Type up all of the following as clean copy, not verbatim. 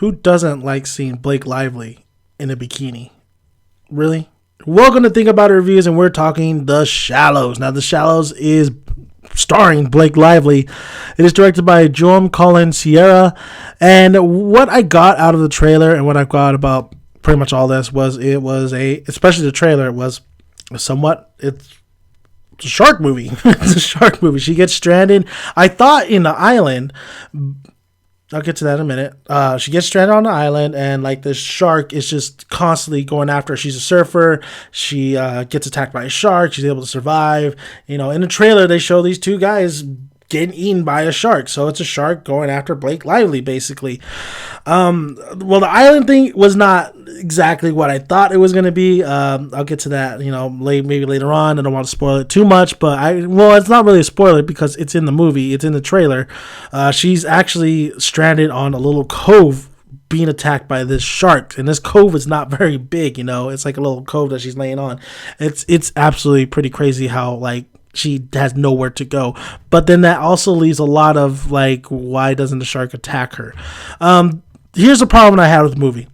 Who doesn't like seeing Blake Lively in a bikini? Really? Welcome to Think About It Reviews, and we're talking The Shallows. Now, The Shallows is starring Blake Lively. It is directed by Joan Colin Sierra, and what I got out of the trailer and what I got about pretty much all this was especially the trailer, it was somewhat, it's a shark movie. It's a shark movie. She gets stranded. I thought in the island, I'll get to that in a minute. She gets stranded on the island, and like the shark is just constantly going after her. She's a surfer. She gets attacked by a shark. She's able to survive. You know, in the trailer, they show these two guys getting eaten by a shark. So it's a shark going after Blake Lively, basically. Well, the island thing was not exactly what I thought it was going to be. I'll get to that, maybe later on. I don't want to spoil it too much, but it's not really a spoiler because it's in the movie. It's in the trailer. She's actually stranded on a little cove being attacked by this shark, and this cove is not very big. It's like a little cove that she's laying on. It's absolutely pretty crazy how she has nowhere to go. But then that also leaves a lot of why doesn't the shark attack her? Here's the problem I had with the movie.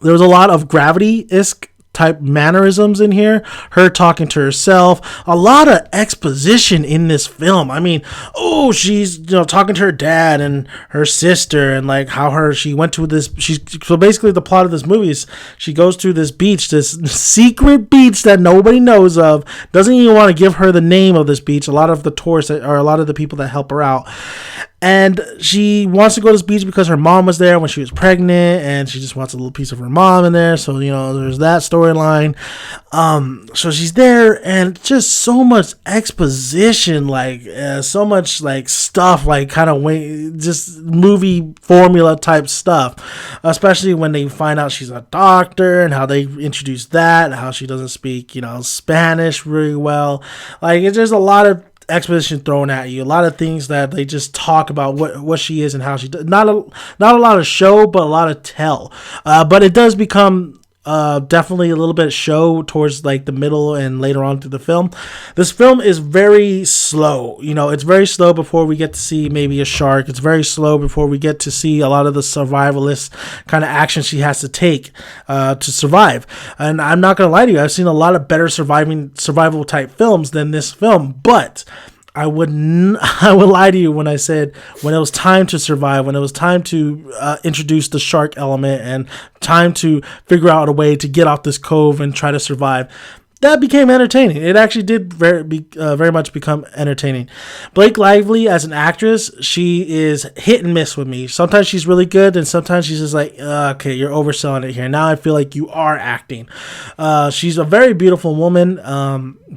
There was a lot of Gravity-esque type mannerisms in here. Her talking to herself. A lot of exposition in this film. I mean, she's talking to her dad and her sister, and how she went to this. So basically, the plot of this movie is she goes to this beach, this secret beach that nobody knows of. Doesn't even want to give her the name of this beach. A lot of the tourists or a lot of the people that help her out. And she wants to go to this beach because her mom was there when she was pregnant, and she just wants a little piece of her mom in there. So, there's that storyline. So she's there, and just so much exposition, so much stuff, just movie formula type stuff. Especially when they find out she's a doctor, and how they introduce that, how she doesn't speak, Spanish really well. There's a lot of exposition thrown at you, a lot of things that they just talk about what she is and how she does. Not a lot of show, but a lot of tell. But it does become definitely a little bit of show towards the middle and later on through the film. This film is very slow. It's very slow before we get to see maybe a shark. It's very slow before we get to see a lot of the survivalist kind of action she has to take to survive. And I'm not going to lie to you, I've seen a lot of better survival type films than this film, but I would lie to you when I said when it was time to survive, when it was time to introduce the shark element and time to figure out a way to get off this cove and try to survive, that became entertaining. It actually did very much become entertaining. Blake Lively as an actress, she is hit and miss with me. Sometimes she's really good, and sometimes she's just okay, you're overselling it here. Now I feel like you are acting. She's a very beautiful woman,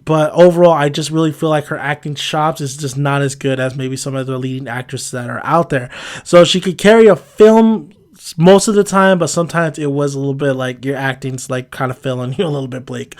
but overall, I just really feel like her acting chops is just not as good as maybe some of the leading actresses that are out there. So she could carry a film most of the time, but sometimes it was a little bit your acting's kind of failing you a little bit, Blake.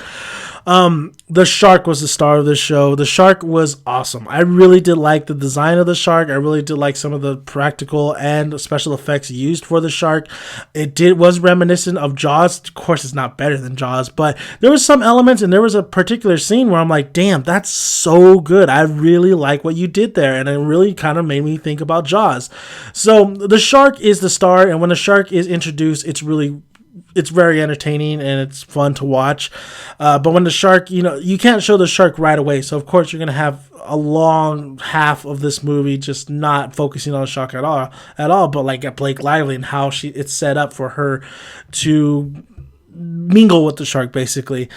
The shark was the star of this show. The shark was awesome. I really did like the design of the shark. I really did like some of the practical and special effects used for the shark. It was reminiscent of Jaws. Of course, it's not better than Jaws, but there was some elements, and there was a particular scene where I'm like, damn, that's so good. I really like what you did there, and it really kind of made me think about Jaws. So the shark is the star, and when the shark is introduced, it's very entertaining and it's fun to watch. But when the shark, you can't show the shark right away. So of course you're going to have a long half of this movie just not focusing on the shark at all. But at Blake Lively and how it's set up for her to mingle with the shark, basically.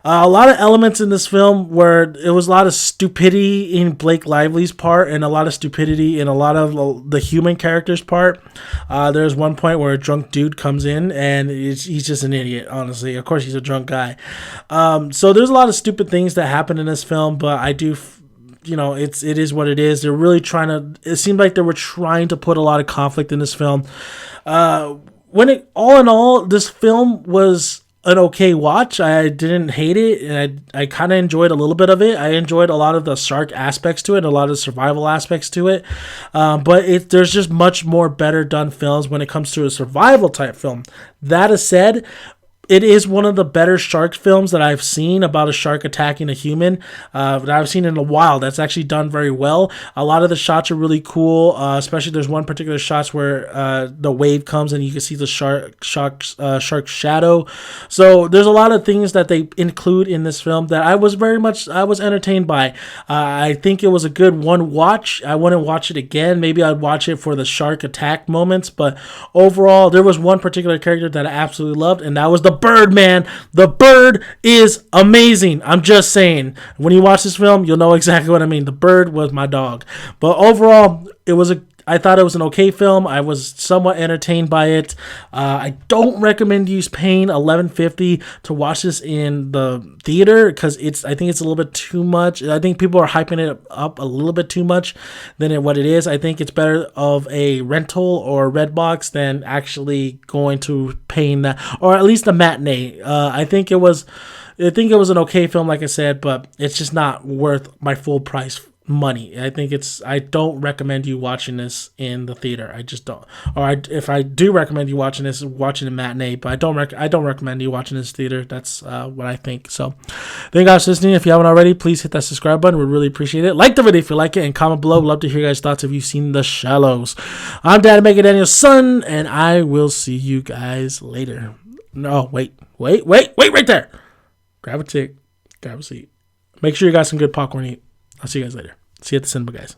A lot of elements in this film where it was a lot of stupidity in Blake Lively's part and a lot of stupidity in a lot of the human character's part. There's one point where a drunk dude comes in and he's just an idiot, honestly. Of course, he's a drunk guy. So there's a lot of stupid things that happen in this film, but I do it is what it is. They're really it seemed like they were trying to put a lot of conflict in this film. All in all, this film was an okay watch. I didn't hate it, and I kind of enjoyed a little bit of it. I enjoyed a lot of the shark aspects to it, a lot of the survival aspects to it. But there's just much more better done films when it comes to a survival type film. That is said, it is one of the better shark films that I've seen about a shark attacking a human that I've seen in a while. That's actually done very well. A lot of the shots are really cool, especially there's one particular shot where the wave comes and you can see the shark's shadow. So there's a lot of things that they include in this film that I was entertained by. I think it was a good one watch. I wouldn't watch it again. Maybe I'd watch it for the shark attack moments, but overall, there was one particular character that I absolutely loved, and that was the bird, man. The bird is amazing. I'm just saying. When you watch this film, you'll know exactly what I mean. The bird was my dog. But overall, I thought it was an okay film. I was somewhat entertained by it. I don't recommend you paying $11.50 to watch this in the theater because I think it's a little bit too much. I think people are hyping it up a little bit too much than what it is. I think it's better of a rental or Redbox than actually going to paying that, or at least a matinee. I think it was an okay film, like I said, but it's just not worth my full price money. I don't recommend you watching this in the theater. I just don't. If I do recommend you watching this, watching a matinee, but I don't recommend you watching this theater. That's what I think. So thank you guys for listening. If you haven't already, please hit that subscribe button. We'd really appreciate it. Like the video if you like it, and comment below. Love to hear your guys' thoughts if you've seen The Shallows. I'm Dad Mega Daniel's son, and I will see you guys later. No, wait right there. Grab a tick, grab a seat. Make sure you got some good popcorn to eat. I'll see you guys later. See you at the cinema, guys.